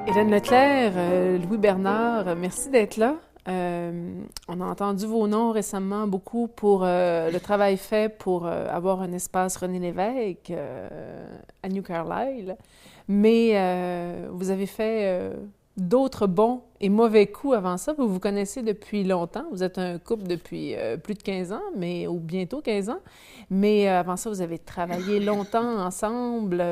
Hélène Leclerc, Louis Bernard, merci d'être là. On a entendu vos noms récemment beaucoup pour le travail fait pour avoir un espace René Lévesque à New Carlisle. Mais vous avez fait d'autres bons et mauvais coups avant ça. Vous vous connaissez depuis longtemps. Vous êtes un couple depuis plus de 15 ans, ou bientôt 15 ans. Mais avant ça, vous avez travaillé longtemps ensemble.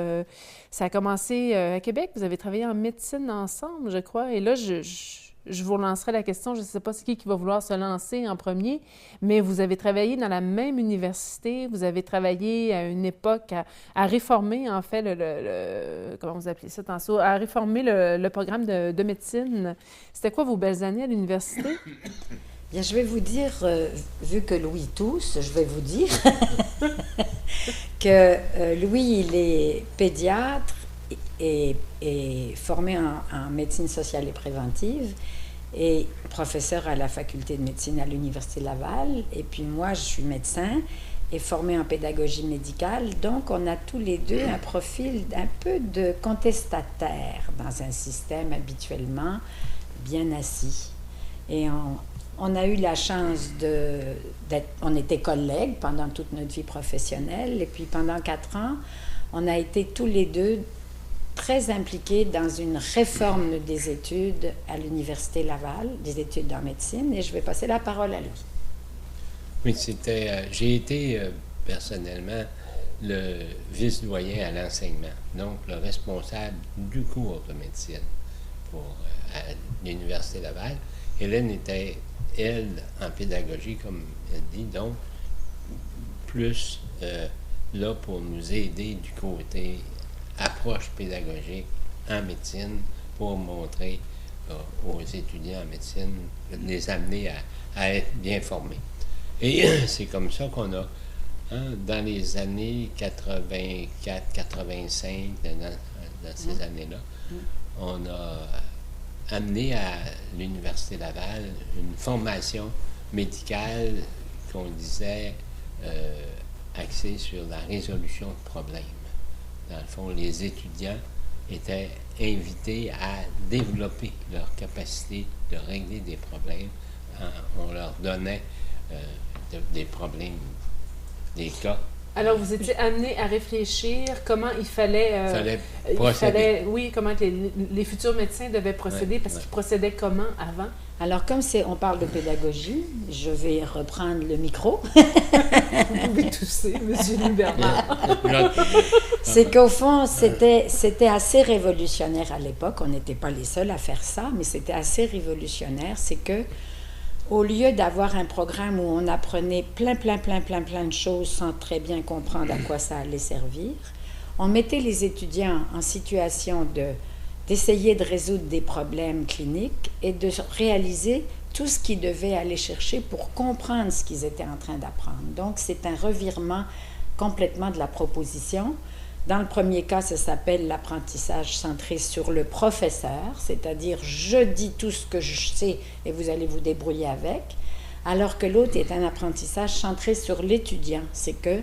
Ça a commencé à Québec. Vous avez travaillé en médecine ensemble, je crois. Et là, je vous relancerai la question. Je ne sais pas qui va vouloir se lancer en premier, mais vous avez travaillé dans la même université. Vous avez travaillé à une époque à réformer, en fait, comment vous appelez ça tantôt, à réformer le programme de médecine. C'était quoi vos belles années à l'université? Bien, je vais vous dire, vu que Louis tousse, je vais vous dire que Louis, il est pédiatre et formé en médecine sociale et préventive et professeur à la faculté de médecine à l'Université Laval. Et puis moi, je suis médecin et formé en pédagogie médicale. Donc, on a tous les deux un profil un peu de contestataire dans un système habituellement bien assis. Et on a eu la chance d'être... On était collègues pendant toute notre vie professionnelle. Et puis, pendant 4 ans, on a été tous les deux très impliqués dans une réforme des études à l'Université Laval, des études en médecine. Et je vais passer la parole à lui. Oui, j'ai été personnellement le vice-doyen à l'enseignement, donc le responsable du cours de médecine à l'Université Laval. Hélène était, elle, en pédagogie, comme elle dit, donc plus là pour nous aider du côté approche pédagogique en médecine pour montrer aux étudiants en médecine, les amener à être bien formés. Et c'est comme ça qu'on a, dans les années 84, 85, dans ces années-là, on a amené à l'Université Laval une formation médicale qu'on disait axée sur la résolution de problèmes. Dans le fond, les étudiants étaient invités à développer leur capacité de régler des problèmes. On leur donnait des problèmes, des cas. Alors, vous étiez amené à réfléchir comment il fallait procéder. Oui, comment les futurs médecins devaient procéder, parce qu'ils procédaient comment avant? Alors, comme on parle de pédagogie, je vais reprendre le micro. Vous pouvez tousser, M. Louis Bernard. C'est qu'au fond, c'était assez révolutionnaire à l'époque. On n'était pas les seuls à faire ça, mais c'était assez révolutionnaire. C'est que au lieu d'avoir un programme où on apprenait plein de choses sans très bien comprendre à quoi ça allait servir, on mettait les étudiants en situation d'essayer de résoudre des problèmes cliniques et de réaliser tout ce qu'ils devaient aller chercher pour comprendre ce qu'ils étaient en train d'apprendre. Donc, c'est un revirement complètement de la proposition. Dans le premier cas, ça s'appelle l'apprentissage centré sur le professeur, c'est-à-dire je dis tout ce que je sais et vous allez vous débrouiller avec, alors que l'autre est un apprentissage centré sur l'étudiant. C'est que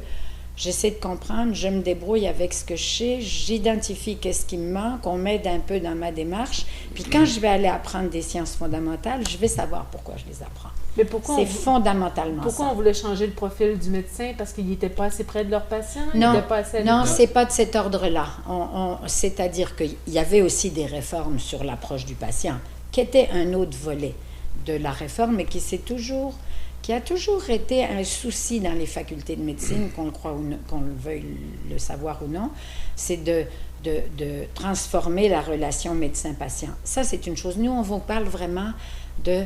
j'essaie de comprendre, je me débrouille avec ce que je sais, j'identifie qu'est-ce qui me manque, on m'aide un peu dans ma démarche, puis quand je vais aller apprendre des sciences fondamentales, je vais savoir pourquoi je les apprends. Mais pourquoi c'est fondamentalement pourquoi ça. On voulait changer le profil du médecin? Parce qu'il n'était pas assez près de leurs patients? Non, c'est pas de cet ordre-là. C'est-à-dire qu'il y avait aussi des réformes sur l'approche du patient, qui était un autre volet de la réforme, mais qui a toujours été un souci dans les facultés de médecine, qu'on le croit ou qu'on le veuille le savoir ou non, c'est de transformer la relation médecin-patient. Ça, c'est une chose. Nous, on vous parle vraiment de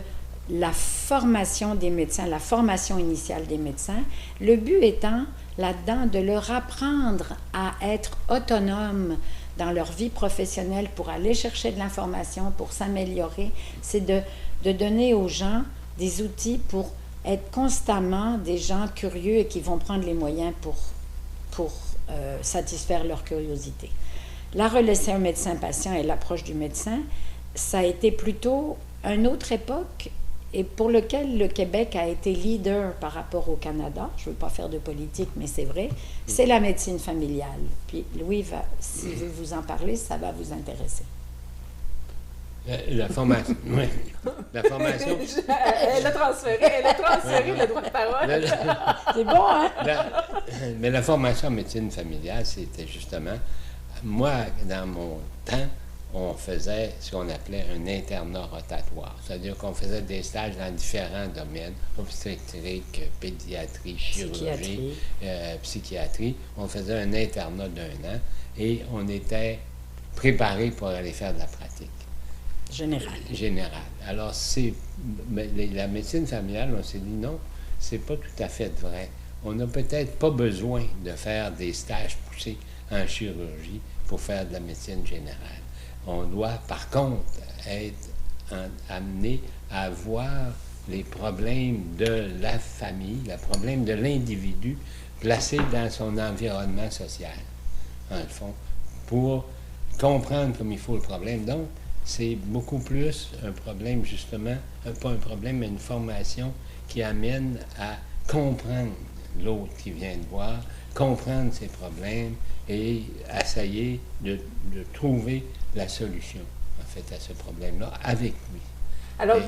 la formation des médecins, la formation initiale des médecins, le but étant là-dedans de leur apprendre à être autonomes dans leur vie professionnelle pour aller chercher de l'information, pour s'améliorer. C'est de donner aux gens des outils pour être constamment des gens curieux et qui vont prendre les moyens pour satisfaire leur curiosité. La relation médecin-patient et l'approche du médecin, ça a été plutôt une autre époque et pour lequel le Québec a été leader par rapport au Canada. Je ne veux pas faire de politique, mais c'est vrai. C'est la médecine familiale. Puis Louis, s'il veut vous en parler, ça va vous intéresser. La formation, oui. La formation. Elle a transféré le droit de parole. C'est bon, hein? Mais la formation en médecine familiale, c'était justement, moi, dans mon temps, on faisait ce qu'on appelait un internat rotatoire. C'est-à-dire qu'on faisait des stages dans différents domaines, obstétrique, pédiatrie, chirurgie, psychiatrie. On faisait un internat d'1 an et on était préparés pour aller faire de la pratique. Générale. Alors, la médecine familiale, on s'est dit non, c'est pas tout à fait vrai. On n'a peut-être pas besoin de faire des stages poussés en chirurgie pour faire de la médecine générale. On doit, par contre, être amené à voir les problèmes de la famille, les problèmes de l'individu placé dans son environnement social, en le fond, pour comprendre comme il faut le problème. Donc, c'est beaucoup plus un problème, justement, pas un problème, mais une formation qui amène à comprendre l'autre qui vient de voir, comprendre ses problèmes et essayer de trouver la solution, en fait, à ce problème-là avec lui. Alors,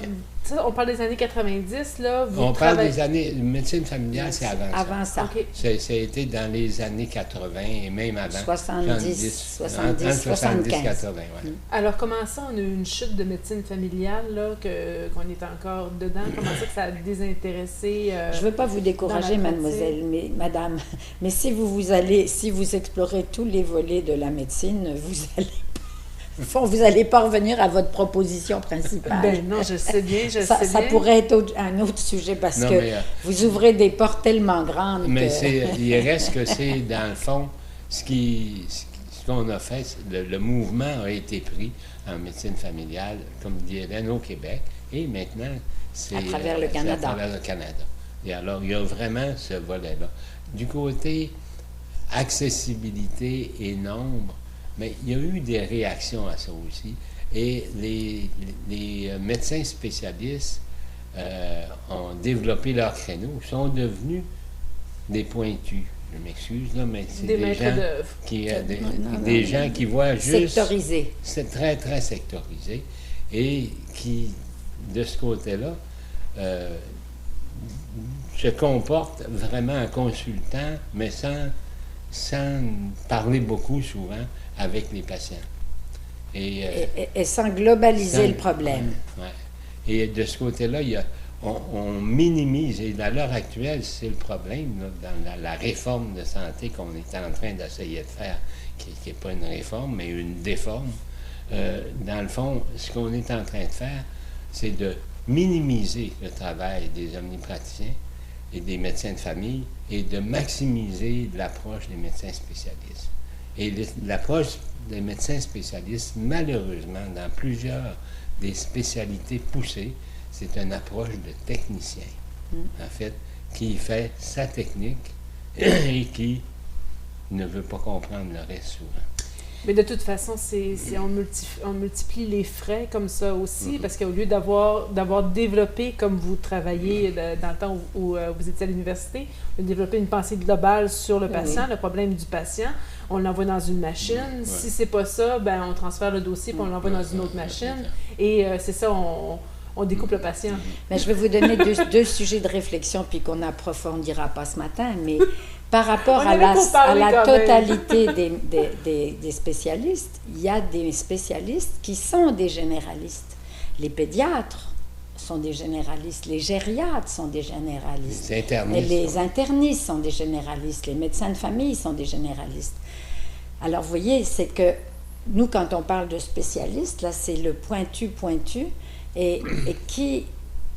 ça, on parle des années 90, là. On parle des années... Médecine familiale, c'est avant ça. Avant ça. Okay. Ça a été dans les années 80 et même avant. 70, 80, ouais. Alors, comment ça, on a eu une chute de médecine familiale, là, qu'on est encore dedans? Comment ça que ça a désintéressé? Je ne veux pas vous décourager, madame, mais si vous explorez tous les volets de la médecine, vous n'allez pas revenir à votre proposition principale. Ben non, je sais bien, ça pourrait être un autre sujet parce que vous ouvrez des portes tellement grandes. Mais il reste que c'est, dans le fond, ce qu'on a fait, le mouvement a été pris en médecine familiale, comme dit Hélène, au Québec, et maintenant, c'est à travers le Canada. À travers le Canada. Et alors, il y a vraiment ce volet-là. Du côté accessibilité et nombre, mais il y a eu des réactions à ça aussi. Et les médecins spécialistes ont développé leur créneau, sont devenus des pointus. Je m'excuse, là, mais c'est des gens qui voient juste... Sectorisés. C'est très, très sectorisé. Et qui, de ce côté-là, se comportent vraiment en consultant, mais sans parler beaucoup souvent avec les patients. Et sans globaliser le problème. Ouais. Et de ce côté-là, on minimise, et à l'heure actuelle, c'est le problème, là, dans la réforme de santé qu'on est en train d'essayer de faire, qui n'est pas une réforme, mais une déforme. Dans le fond, ce qu'on est en train de faire, c'est de minimiser le travail des omnipraticiens et des médecins de famille et de maximiser l'approche des médecins spécialistes. Et l'approche des médecins spécialistes, malheureusement, dans plusieurs des spécialités poussées, c'est une approche de technicien, en fait, qui fait sa technique et qui ne veut pas comprendre le reste souvent. Mais de toute façon, on multiplie les frais comme ça aussi, parce qu'au lieu d'avoir développé, comme vous travaillez dans le temps où vous étiez à l'université, de développer une pensée globale sur le patient, le problème du patient, on l'envoie dans une machine. Si c'est pas ça, ben on transfère le dossier puis on l'envoie dans une autre machine. Et c'est ça, on découpe le patient. Mais je vais vous donner deux sujets de réflexion puis qu'on n'approfondira pas ce matin, mais par rapport à la totalité des spécialistes, il y a des spécialistes qui sont des généralistes. Les pédiatres sont des généralistes, les gériatres sont des généralistes, les internistes sont des généralistes, les médecins de famille sont des généralistes. Alors, vous voyez, c'est que nous, quand on parle de spécialistes, là, c'est le pointu et qui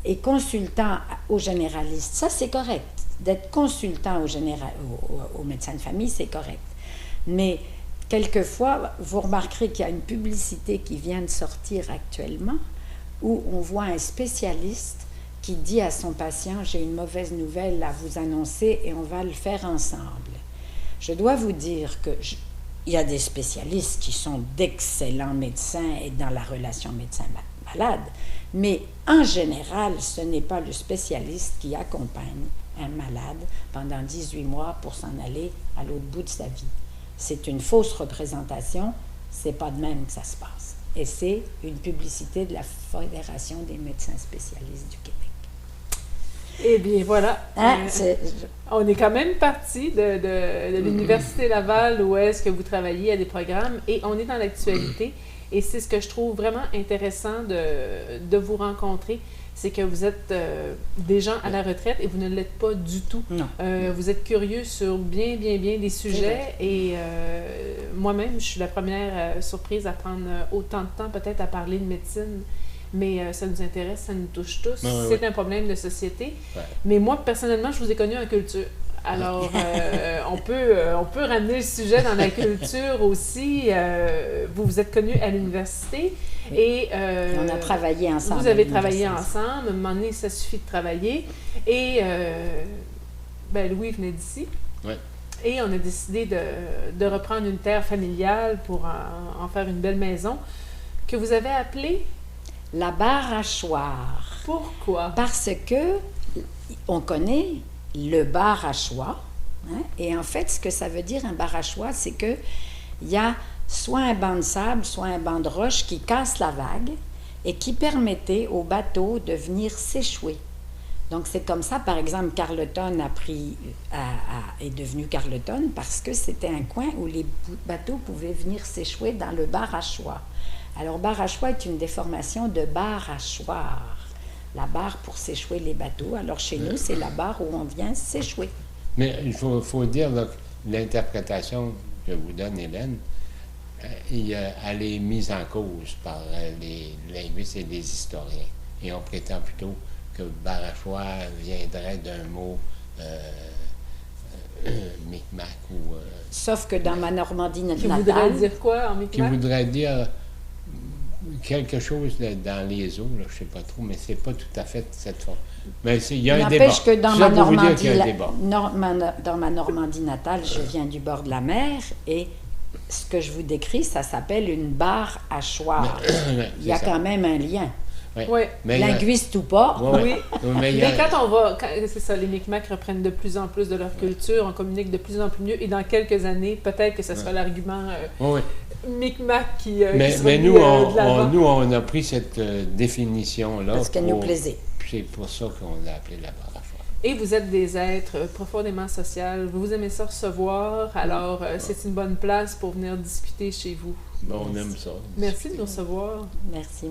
est consultant aux généralistes. Ça, c'est correct. D'être consultant aux médecins de famille, c'est correct. Mais quelquefois, vous remarquerez qu'il y a une publicité qui vient de sortir actuellement où on voit un spécialiste qui dit à son patient « J'ai une mauvaise nouvelle à vous annoncer et on va le faire ensemble ». Je dois vous dire qu'il y a des spécialistes qui sont d'excellents médecins et dans la relation médecin-malade, mais en général, ce n'est pas le spécialiste qui accompagne un malade pendant 18 mois pour s'en aller à l'autre bout de sa vie. C'est une fausse représentation, c'est pas de même que ça se passe. Et c'est une publicité de la Fédération des médecins spécialistes du Québec. Eh bien, voilà. Hein, on est quand même parti de l'Université Laval où est-ce que vous travaillez à des programmes et on est dans l'actualité. Et c'est ce que je trouve vraiment intéressant de vous rencontrer. C'est que vous êtes des gens à la retraite et vous ne l'êtes pas du tout. Non. Vous êtes curieux sur bien des sujets et moi-même, je suis la première surprise à prendre autant de temps peut-être à parler de médecine, mais ça nous intéresse, ça nous touche tous. C'est un problème de société. Ouais. Mais moi, personnellement, je vous ai connu en culture. Alors, on peut ramener le sujet dans la culture aussi. Vous êtes connus à l'université et... on a travaillé ensemble. Vous avez travaillé ensemble. À un moment donné, ça suffit de travailler. Et Louis venait d'ici. Ouais. Et on a décidé de reprendre une terre familiale pour en faire une belle maison que vous avez appelée... La Bar-Hachoir. Pourquoi? Parce que on connaît le bar à choix. Hein? Et en fait, ce que ça veut dire un bar à choix, c'est qu'il y a soit un banc de sable, soit un banc de roche qui casse la vague et qui permettait au bateau de venir s'échouer. Donc, c'est comme ça, par exemple, Carleton est devenu Carleton parce que c'était un coin où les bateaux pouvaient venir s'échouer dans le bar à choix. Alors, bar à choix est une déformation de bar à choir. La barre pour s'échouer les bateaux. Alors, chez nous, c'est la barre où on vient s'échouer. Mais il faut dire que l'interprétation que vous donne Hélène, elle est mise en cause par les linguistes et les historiens. Et on prétend plutôt que Barachois viendrait d'un mot Micmac ou... Sauf que dans ma Normandie natale... Qui voudrait dire quoi en Micmac? Qui voudrait dire quelque chose dans les eaux, là, je ne sais pas trop, mais c'est pas tout à fait cette forme. Mais il y a un débat. N'empêche que dans dans ma Normandie natale, je viens du bord de la mer et ce que je vous décris, ça s'appelle une barre à choir. Il y a quand même un lien. Oui. Linguiste ou pas. Oui. Mais quand on va... C'est ça, les Micmacs reprennent de plus en plus de leur culture, on communique de plus en plus mieux, et dans quelques années, peut-être que ce sera l'argument Micmac qui mais nous, on a pris cette définition-là. Parce qu'elle nous plaisait. C'est pour ça qu'on l'a appelé la barre à choix. Et vous êtes des êtres profondément sociaux. Vous aimez ça recevoir, alors c'est une bonne place pour venir discuter chez vous. Bon, on aime ça. Merci de nous recevoir. Merci.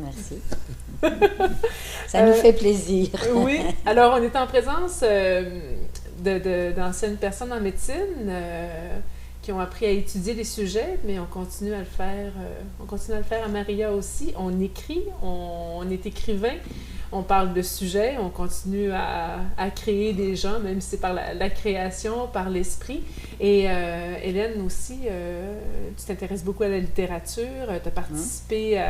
Ça nous fait plaisir. Oui. Alors, on est en présence d'anciennes personnes en médecine qui ont appris à étudier les sujets, mais on continue à le faire. On continue à le faire à Maria aussi. On écrit, on est écrivain. On parle de sujets, on continue à créer des gens, même si c'est par la création, par l'esprit. Et Hélène aussi, tu t'intéresses beaucoup à la littérature, tu as participé,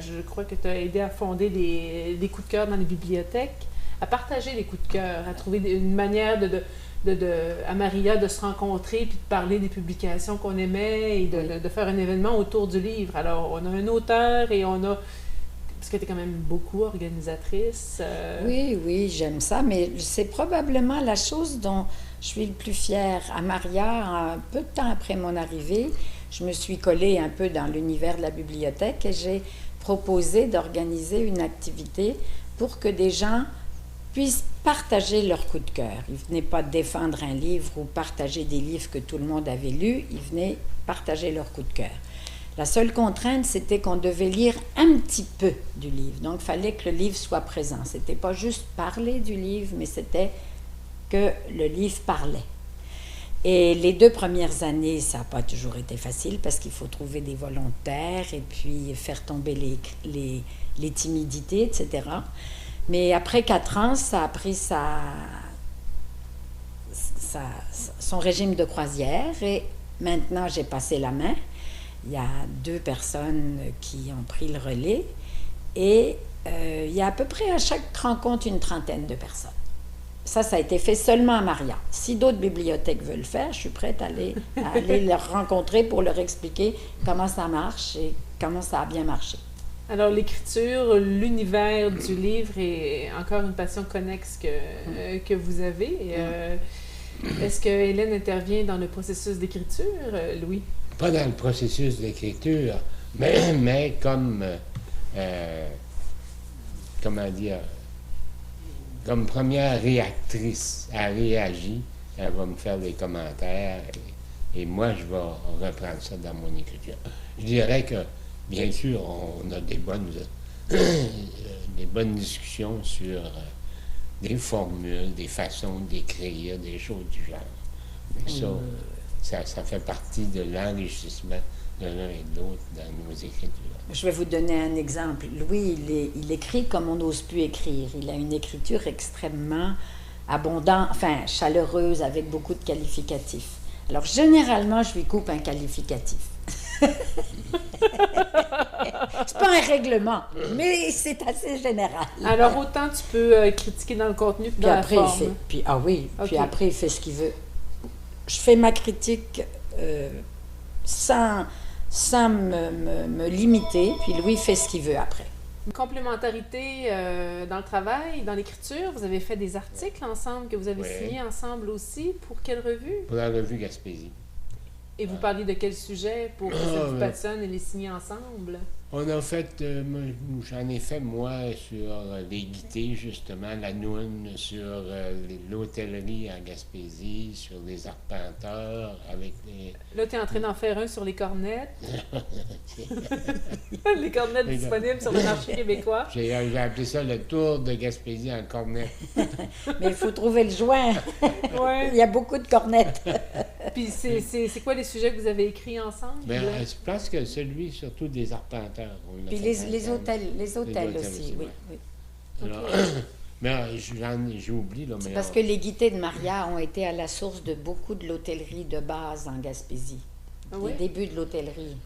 je crois que tu as aidé à fonder des coups de cœur dans les bibliothèques, à partager les coups de cœur, à trouver une manière à Maria de se rencontrer puis de parler des publications qu'on aimait et de faire un événement autour du livre. Alors, on a un auteur et on a... Parce que tu es quand même beaucoup organisatrice. Oui, j'aime ça, mais c'est probablement la chose dont je suis le plus fière. À Maria, un peu de temps après mon arrivée, je me suis collée un peu dans l'univers de la bibliothèque et j'ai proposé d'organiser une activité pour que des gens puissent partager leur coup de cœur. Ils ne venaient pas défendre un livre ou partager des livres que tout le monde avait lus, ils venaient partager leur coup de cœur. La seule contrainte, c'était qu'on devait lire un petit peu du livre. Donc, il fallait que le livre soit présent. Ce n'était pas juste parler du livre, mais c'était que le livre parlait. Et les 2 premières années, ça n'a pas toujours été facile parce qu'il faut trouver des volontaires et puis faire tomber les timidités, etc. Mais après 4 ans, ça a pris son régime de croisière et maintenant, j'ai passé la main. Il y a 2 personnes qui ont pris le relais et il y a à peu près à chaque rencontre une trentaine de personnes. Ça a été fait seulement à Maria. Si d'autres bibliothèques veulent le faire, je suis prête à aller leur rencontrer pour leur expliquer comment ça marche et comment ça a bien marché. Alors, l'écriture, l'univers du livre est encore une passion connexe que vous avez. Est-ce que Hélène intervient dans le processus d'écriture, Louis? Pas dans le processus d'écriture. Mais comme, comment dire, comme première réactrice, elle réagit, elle va me faire des commentaires et moi, je vais reprendre ça dans mon écriture. Je dirais que, bien sûr, on a des bonnes discussions sur des formules, des façons d'écrire, des choses du genre. Mais ça fait partie de l'enrichissement de l'un et de l'autre dans nos écritures. Je vais vous donner un exemple. Louis, il écrit comme on n'ose plus écrire. Il a une écriture extrêmement abondante, enfin chaleureuse, avec beaucoup de qualificatifs. Alors, généralement, je lui coupe un qualificatif. C'est pas un règlement, mais c'est assez général. Alors, autant tu peux critiquer dans le contenu que dans la forme. Puis Okay. après, il fait ce qu'il veut. Je fais ma critique sans me limiter, puis Louis fait ce qu'il veut après. Une complémentarité dans le travail, dans l'écriture. Vous avez fait des articles ensemble que vous avez signés ensemble aussi. Pour quelle revue? Pour la revue Gaspésie. Et vous parliez de quel sujet pour que ça vous passionne et les signer ensemble? On a fait, j'en ai fait moi sur les guittés, justement, la noune, sur l'hôtellerie en Gaspésie, sur les arpenteurs, avec les... Là, tu es en train d'en faire un sur les cornettes. Les cornettes disponibles sur le marché québécois. J'ai appelé ça le tour de Gaspésie en cornette. Mais il faut trouver le joint. Ouais. Il y a beaucoup de cornettes. Puis c'est quoi les sujets que vous avez écrits ensemble? Mais je pense que celui, surtout des arpenteurs. Puis les hôtels aussi, oui. Alors, mais j'oublie. Là, c'est parce que les guittés de Maria ont été à la source de beaucoup de l'hôtellerie de base en Gaspésie. Les débuts de l'hôtellerie.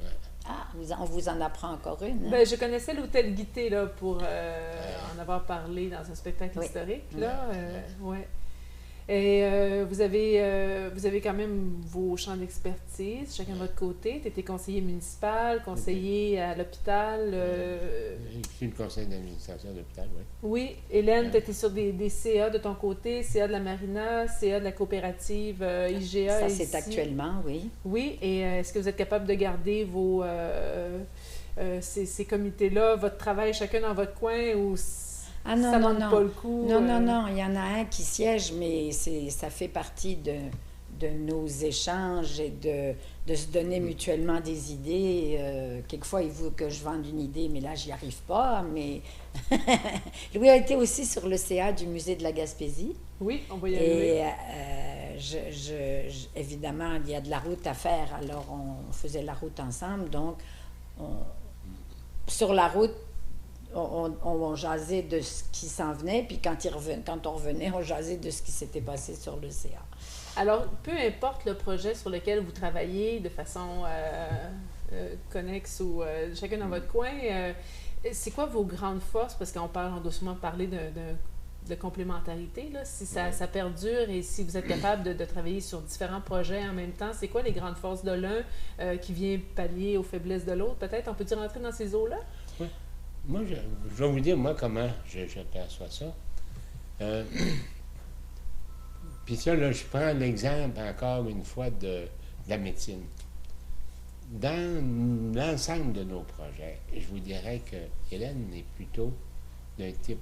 Ah, on vous en apprend encore une. Hein? Ben, je connaissais l'hôtel Guité là, pour en avoir parlé dans un spectacle historique. Là, ouais. Et vous avez quand même vos champs d'expertise, chacun de votre côté. Tu étais conseiller municipal, conseiller à l'hôpital. Je suis le conseil d'administration de l'hôpital, oui. Oui. Hélène, tu étais sur des CA de ton côté, CA de la Marina, CA de la coopérative IGA. Ça, c'est actuellement, oui. Oui. Et est-ce que vous êtes capable de garder vos ces comités-là, votre travail chacun dans votre coin ou... Ah non, ça non, manque non. pas le coup. Non, il y en a un qui siège, mais ça fait partie de nos échanges et de se donner mutuellement des idées. Quelquefois, il veut que je vende une idée, mais là, j'y arrive pas. Mais Louis a été aussi sur le CA du Musée de la Gaspésie. Oui, on va y aller. Et évidemment, il y a de la route à faire, alors on faisait la route ensemble. Donc, sur la route, on jasait de ce qui s'en venait, puis quand on revenait, on jasait de ce qui s'était passé sur le CA. Alors, peu importe le projet sur lequel vous travaillez de façon connexe ou chacun dans votre coin, c'est quoi vos grandes forces? Parce on doit souvent parler de complémentarité, là, si ça perdure et si vous êtes capable de travailler sur différents projets en même temps. C'est quoi les grandes forces de l'un qui vient pallier aux faiblesses de l'autre? Peut-être, on peut-y rentrer dans ces eaux-là? Oui. Moi, je vais vous dire, moi, comment je perçois ça. Puis ça, là, je prends l'exemple, encore une fois, de la médecine. Dans l'ensemble de nos projets, je vous dirais que Hélène est plutôt d'un type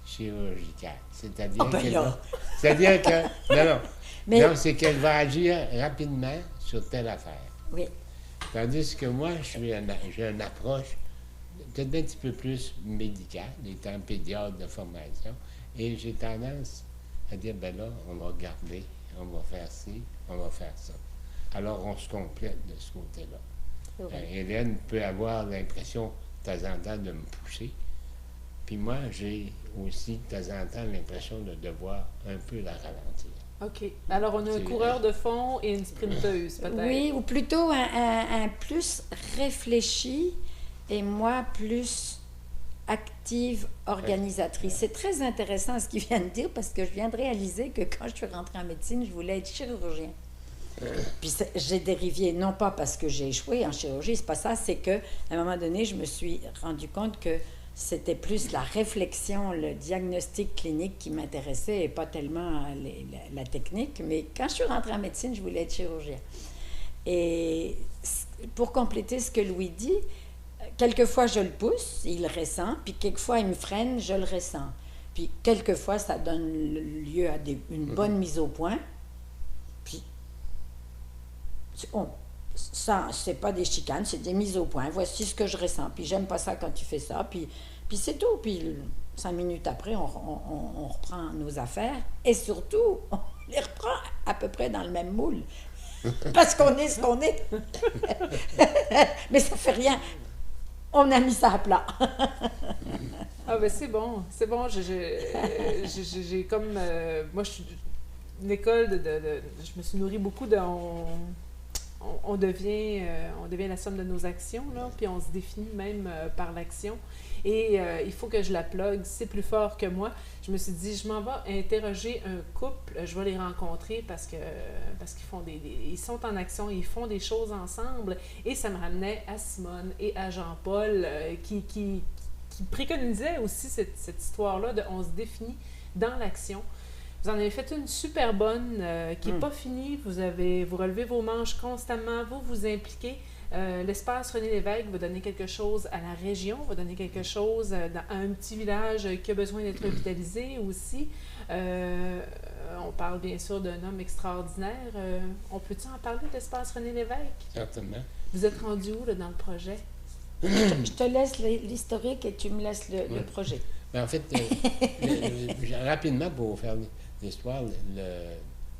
chirurgical. C'est-à-dire que... c'est qu'elle va agir rapidement sur telle affaire. Oui. Tandis que moi, j'ai une approche peut-être un petit peu plus médicale, étant pédiatre de formation, et j'ai tendance à dire, ben là, on va regarder, on va faire ci, on va faire ça. Alors, on se complète de ce côté-là. Hélène peut avoir l'impression, de temps en temps, de me pousser, puis moi, j'ai aussi, de temps en temps, l'impression de devoir un peu la ralentir. OK. Alors, on a un coureur de fond et une sprinteuse, peut-être. Oui, ou plutôt un plus réfléchi et moi, plus active, organisatrice. C'est très intéressant ce qu'il vient de dire parce que je viens de réaliser que quand je suis rentrée en médecine, je voulais être chirurgien. Puis j'ai dérivé, non pas parce que j'ai échoué en chirurgie, c'est pas ça, c'est qu'à un moment donné, je me suis rendu compte que c'était plus la réflexion, le diagnostic clinique qui m'intéressait et pas tellement la technique. Mais quand je suis rentrée en médecine, je voulais être chirurgien. Et pour compléter ce que Louis dit, quelquefois, je le pousse, il le ressent, puis quelquefois, il me freine, je le ressens. Puis, quelquefois, ça donne lieu à une bonne mise au point. Puis, ça, c'est pas des chicanes, c'est des mises au point. Voici ce que je ressens. Puis, j'aime pas ça quand tu fais ça. Puis c'est tout. Puis, 5 minutes après, on reprend nos affaires. Et surtout, on les reprend à peu près dans le même moule. Parce qu'on est ce qu'on est. Mais ça fait rien. On a mis ça à plat. Ah ben c'est bon. J'ai comme... moi, je suis une école je me suis nourrie beaucoup de... On devient la somme de nos actions, là, puis on se définit même par l'action. Et il faut que je la plug, c'est plus fort que moi. Je me suis dit, je m'en vais interroger un couple, je vais les rencontrer parce qu'ils font ils sont en action, ils font des choses ensemble. Et ça me ramenait à Simone et à Jean-Paul qui préconisaient aussi cette histoire-là de on se définit dans l'action. Vous en avez fait une super bonne qui n'est pas finie. Vous relevez vos manches constamment, vous vous impliquez. L'espace René Lévesque va donner quelque chose à la région, va donner quelque chose à un petit village qui a besoin d'être revitalisé aussi. On parle bien sûr d'un homme extraordinaire. On peut-tu en parler de l'espace René Lévesque? Certainement. Vous êtes rendu où là, dans le projet? Je te laisse l'historique et tu me laisses le projet. Ben, en fait, rapidement, pour faire l'histoire, le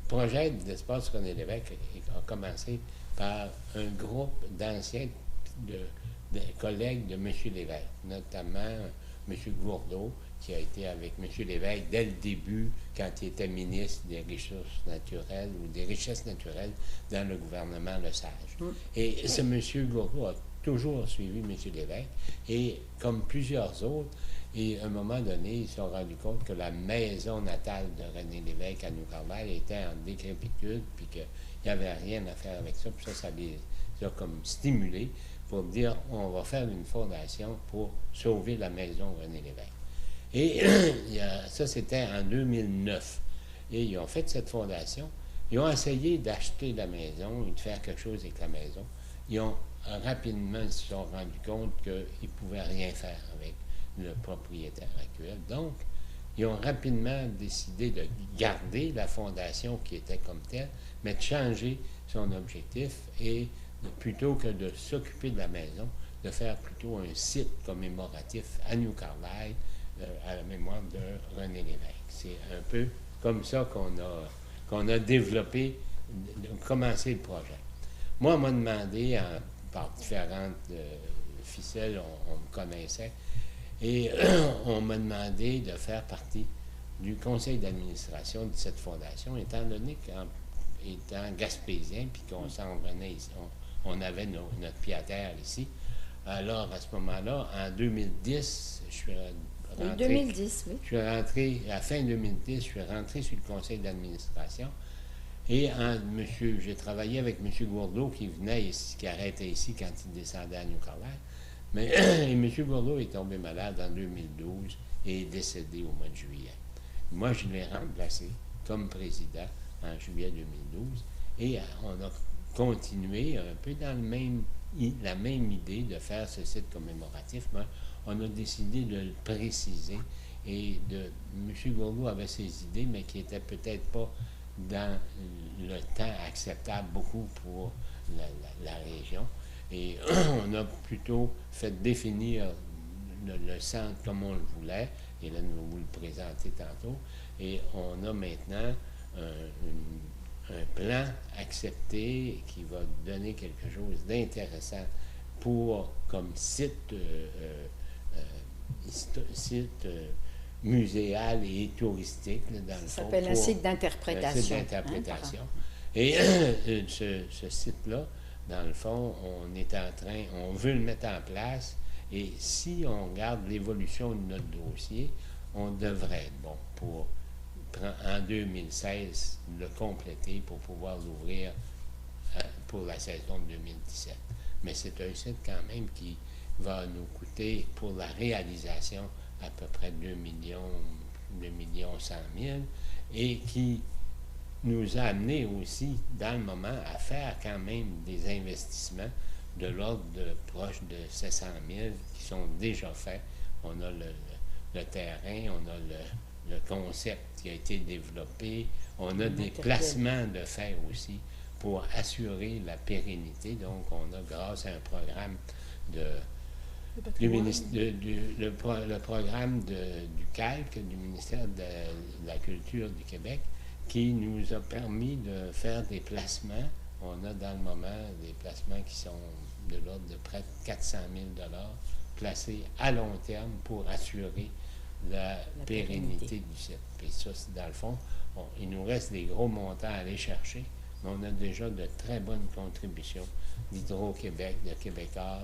projet d'espace René Lévesque a commencé par un groupe d'anciens collègues de M. Lévesque, notamment M. Gourdeau, qui a été avec M. Lévesque dès le début, quand il était ministre des Ressources naturelles ou des Richesses naturelles dans le gouvernement Lesage. Et ce M. Gourdeau a toujours suivi M. Lévesque, et comme plusieurs autres, et à un moment donné, ils se sont rendus compte que la maison natale de René Lévesque à New-Carmel était en décrépitude, puis qu'il n'y avait rien à faire avec ça. Puis ça les a comme stimulés pour dire on va faire une fondation pour sauver la maison René Lévesque. Et ça, c'était en 2009. Et ils ont fait cette fondation. Ils ont essayé d'acheter la maison et de faire quelque chose avec la maison. Ils ont rapidement se sont rendus compte qu'ils ne pouvaient rien faire avec le propriétaire actuel. Donc, ils ont rapidement décidé de garder la fondation qui était comme telle, mais de changer son objectif et plutôt que de s'occuper de la maison, de faire plutôt un site commémoratif à New-Carlisle à la mémoire de René Lévesque. C'est un peu comme ça qu'on a développé, commencé le projet. Moi, on m'a demandé, par différentes ficelles, on me connaissait, et on m'a demandé de faire partie du conseil d'administration de cette fondation, étant donné qu'étant gaspésien, puis qu'on s'en revenait ici, on avait notre pied-à-terre ici. Alors, à ce moment-là, en 2010, je suis rentré... 2010, oui. Je suis rentré, à la fin 2010, je suis rentré sur le conseil d'administration. Et j'ai travaillé avec M. Gourdeau qui venait ici, qui arrêtait ici quand il descendait à New-Carlisle. Mais M. Gourdeau est tombé malade en 2012 et est décédé au mois de juillet. Moi, je l'ai remplacé comme président en juillet 2012 et on a continué un peu dans la même idée de faire ce site commémoratif, mais on a décidé de le préciser et M. Gourdeau avait ses idées, mais qui n'étaient peut-être pas dans le temps acceptable beaucoup pour la région. Et on a plutôt fait définir le centre comme on le voulait, et là, nous vous le présenter tantôt, et on a maintenant un plan accepté qui va donner quelque chose d'intéressant comme site muséal et touristique. Là, dans le Ça fond, s'appelle un site d'interprétation. Un site d'interprétation. Et ce site-là, dans le fond, on veut le mettre en place, et si on regarde l'évolution de notre dossier, on devrait être bon pour, en 2016, le compléter pour pouvoir l'ouvrir pour la saison de 2017. Mais c'est un site quand même qui va nous coûter, pour la réalisation, à peu près 2 100 000, et qui nous a amené aussi, dans le moment, à faire quand même des investissements de l'ordre de proche de 700 000 qui sont déjà faits. On a le terrain, on a le concept qui a été développé, on a des placements de fait aussi pour assurer la pérennité. Donc, on a, grâce à un programme le programme du CALC, du ministère de la Culture du Québec, qui nous a permis de faire des placements. On a dans le moment des placements qui sont de l'ordre de près de 400 000 placés à long terme pour assurer la pérennité du site. Puis ça, c'est dans le fond, il nous reste des gros montants à aller chercher, mais on a déjà de très bonnes contributions d'Hydro-Québec, de Québécois,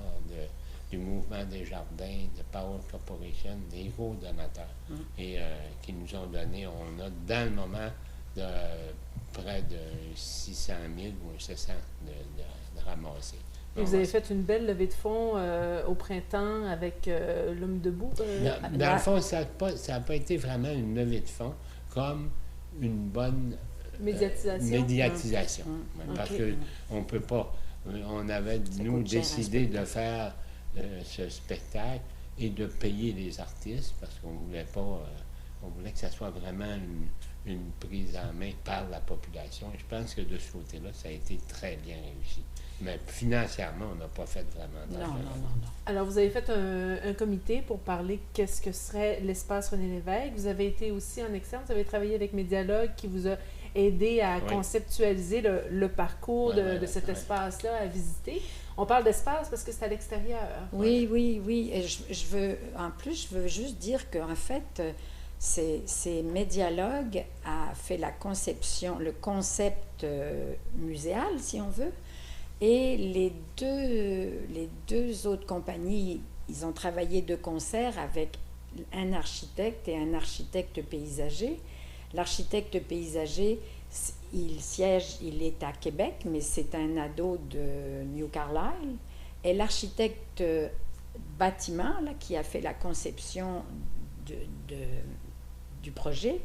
du Mouvement des Jardins, de Power Corporation, des gros donateurs, et qui nous ont donné, on a dans le moment de près de 600 000 ou 700 de ramasser. Et vous avez fait une belle levée de fonds au printemps avec l'Homme debout. Dans le fond, ça n'a pas été vraiment une levée de fonds comme une bonne médiatisation. Parce qu'on ne peut pas. On avait, nous, décidé de faire ce spectacle et de payer les artistes parce qu'on ne voulait pas. On voulait que ça soit vraiment une prise en main par la population. Et je pense que de ce côté-là, ça a été très bien réussi. Mais financièrement, on n'a pas fait vraiment d'argent. Non. Alors, vous avez fait un comité pour parler qu'est-ce que serait l'espace René Lévesque. Vous avez été aussi en externe, vous avez travaillé avec Médialogue qui vous a aidé à conceptualiser le parcours de cet espace-là à visiter. On parle d'espace parce que c'est à l'extérieur. Oui. Et je veux juste dire qu'en fait, c'est Médialogue a fait la conception, le concept muséal, si on veut. Et les deux autres compagnies, ils ont travaillé de concert avec un architecte et un architecte paysager. L'architecte paysager, il est à Québec, mais c'est un ado de New Carlisle. Et l'architecte bâtiment, là, qui a fait la conception du projet,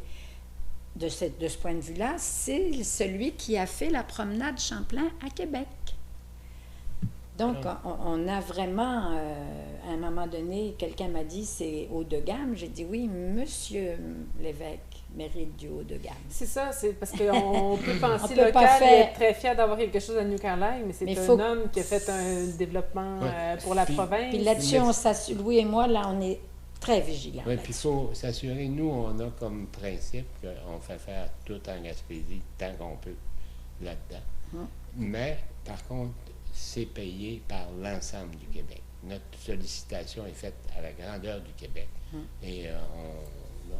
de ce point de vue-là, c'est celui qui a fait la promenade Champlain à Québec. Donc, on a vraiment, à un moment donné, quelqu'un m'a dit c'est haut de gamme. J'ai dit oui, Monsieur Lévesque mérite du haut de gamme. C'est ça, c'est parce qu'on peut penser local et être très fier d'avoir quelque chose à New Carlisle, mais c'est un homme qui a fait un développement pour la province. Puis là-dessus, Louis et moi, là, on est très vigilants. Oui, puis il faut s'assurer, nous, on a comme principe qu'on fait faire tout en Gaspésie tant qu'on peut là-dedans. Mais, par contre, c'est payé par l'ensemble du Québec. Notre sollicitation est faite à la grandeur du Québec. Et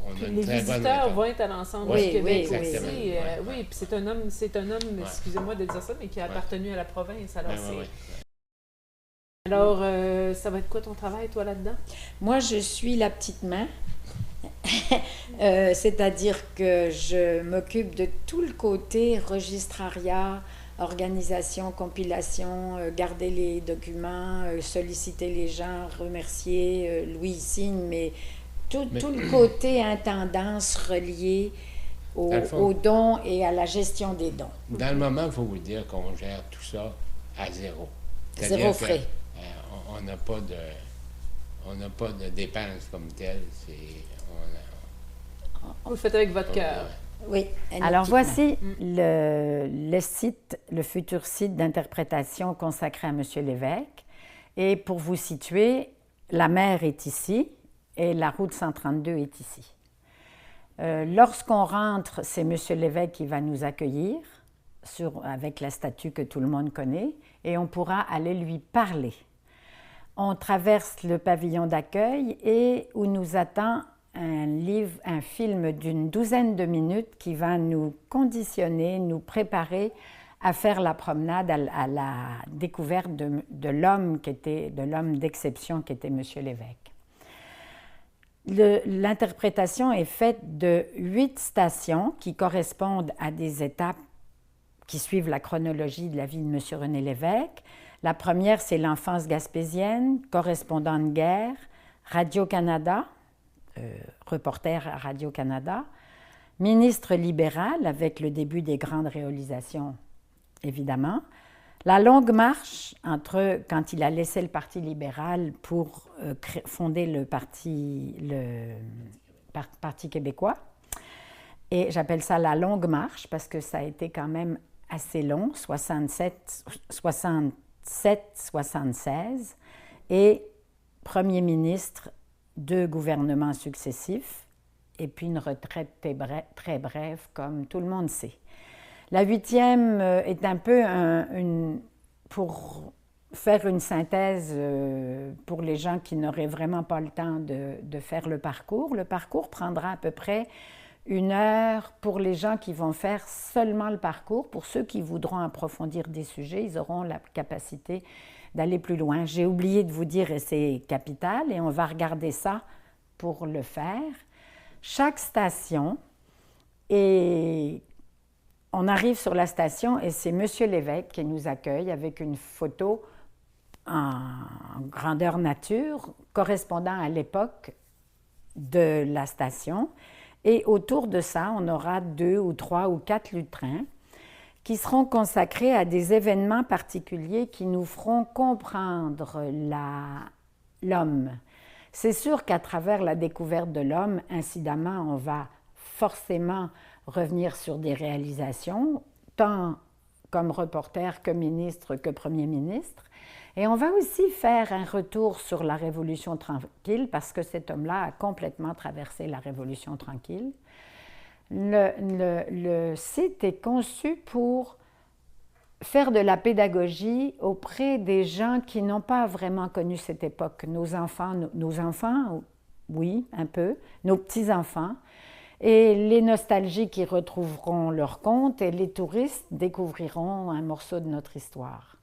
on a une très bonne réponse. Les visiteurs vont être à l'ensemble du Québec aussi. Oui, puis c'est un homme, excusez-moi de dire ça, mais qui a appartenu à la province. Alors, Alors, ça va être quoi ton travail, toi, là-dedans? Moi, je suis la petite main. C'est-à-dire que je m'occupe de tout le côté registrariat, organisation, compilation, garder les documents, solliciter les gens, remercier, Louis signe, mais tout le côté intendance relié aux dons et à la gestion des dons. Dans le moment, il faut vous dire qu'on gère tout ça à zéro. Zéro frais. On n'a pas de dépenses comme telles. Vous le faites avec votre cœur. Oui. Alors voici le site, le futur site d'interprétation consacré à M. Lévesque. Et pour vous situer, la mer est ici et la route 132 est ici. Lorsqu'on rentre, c'est M. Lévesque qui va nous accueillir avec la statue que tout le monde connaît et on pourra aller lui parler. On traverse le pavillon d'accueil et où nous attend un film d'une douzaine de minutes qui va nous conditionner, nous préparer à faire la promenade à la découverte de l'homme d'exception qui était M. Lévesque. L'interprétation est faite de 8 stations qui correspondent à des étapes qui suivent la chronologie de la vie de M. René Lévesque. La première, c'est l'enfance gaspésienne, correspondant de guerre, Radio-Canada, reporter à Radio-Canada, ministre libéral avec le début des grandes réalisations, évidemment, la longue marche quand il a laissé le Parti libéral pour fonder le Parti québécois. Et j'appelle ça la longue marche parce que ça a été quand même assez long, 67-76, et premier ministre, 2 gouvernements successifs, et puis une retraite très brève, comme tout le monde sait. La 8e est un peu pour faire une synthèse pour les gens qui n'auraient vraiment pas le temps de faire le parcours. Le parcours prendra à peu près 1 heure pour les gens qui vont faire seulement le parcours. Pour ceux qui voudront approfondir des sujets, ils auront la capacité d'aller plus loin. J'ai oublié de vous dire, et c'est capital, et on va regarder ça pour le faire. Chaque station, et on arrive sur la station et c'est M. Lévesque qui nous accueille avec une photo en grandeur nature correspondant à l'époque de la station. Et autour de ça, on aura 2 ou 3 ou 4 lutrins qui seront consacrés à des événements particuliers qui nous feront comprendre l'homme. C'est sûr qu'à travers la découverte de l'homme, incidemment, on va forcément revenir sur des réalisations, tant comme reporter que ministre que premier ministre. Et on va aussi faire un retour sur la Révolution tranquille, parce que cet homme-là a complètement traversé la Révolution tranquille. Le site est conçu pour faire de la pédagogie auprès des gens qui n'ont pas vraiment connu cette époque. Nos enfants, oui, un peu, nos petits-enfants, et les nostalgiques y retrouveront leur compte, et les touristes découvriront un morceau de notre histoire.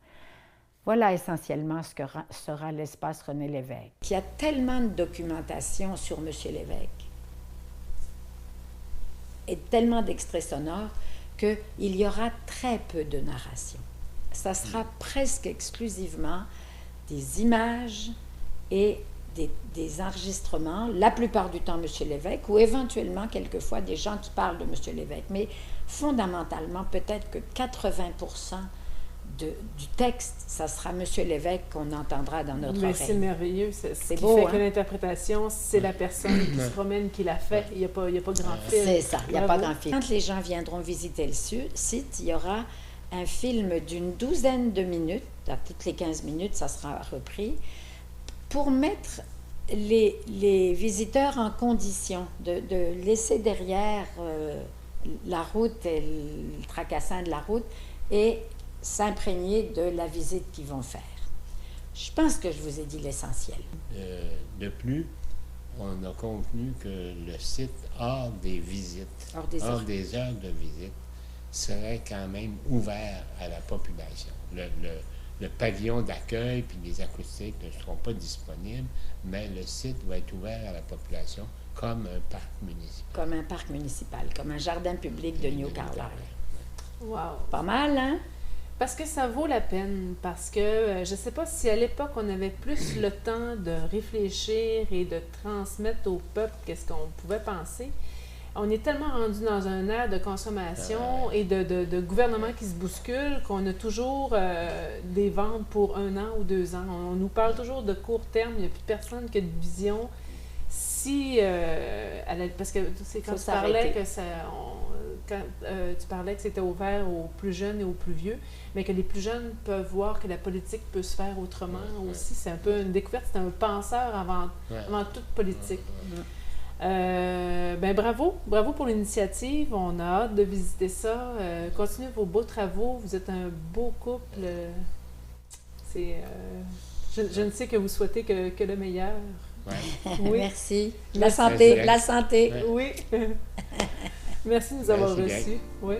Voilà essentiellement ce que sera l'espace René Lévesque. Il y a tellement de documentation sur M. Lévesque et tellement d'extraits sonores qu'il y aura très peu de narration. Ça sera presque exclusivement des images et des enregistrements, la plupart du temps M. Lévesque, ou éventuellement quelquefois des gens qui parlent de M. Lévesque. Mais fondamentalement, peut-être que 80% du texte, ça sera M. Lévesque qu'on entendra dans notre oreille. C'est merveilleux. Ce qui beau, fait hein? que l'interprétation, c'est la personne qui se promène qui l'a fait. Il n'y a pas grand film. C'est ça, il n'y a pas grand film. Quand les gens viendront visiter le site, il y aura un film d'une 12aine de minutes, à toutes les 15 minutes, ça sera repris, pour mettre les visiteurs en condition de laisser derrière la route et le tracassin de la route et s'imprégner de la visite qu'ils vont faire. Je pense que je vous ai dit l'essentiel. De plus, on a conclu que le site, hors des visites, hors des heures de visite, serait quand même ouvert à la population. Le pavillon d'accueil puis les acoustiques ne seront pas disponibles, mais le site va être ouvert à la population comme un parc municipal. Comme un parc municipal, comme un jardin public de New Carlisle. Wow. Pas mal, hein? Parce que ça vaut la peine, parce que je ne sais pas si à l'époque on avait plus le temps de réfléchir et de transmettre au peuple qu'est-ce qu'on pouvait penser. On est tellement rendu dans un air de consommation et de gouvernement qui se bouscule qu'on a toujours des ventes pour 1 an ou 2 ans. On nous parle toujours de court terme, il n'y a plus personne qui a de vision. Parce que c'est quand tu parlais que tu parlais que c'était ouvert aux plus jeunes et aux plus vieux, mais que les plus jeunes peuvent voir que la politique peut se faire autrement aussi. C'est un peu une découverte, c'est un penseur avant toute politique. Bravo pour l'initiative. On a hâte de visiter ça. Continuez vos beaux travaux. Vous êtes un beau couple. Je ne sais que vous souhaitez que le meilleur. Ouais. Oui. Merci. La santé. Ouais. Oui. Merci de nous avoir reçus. Oui.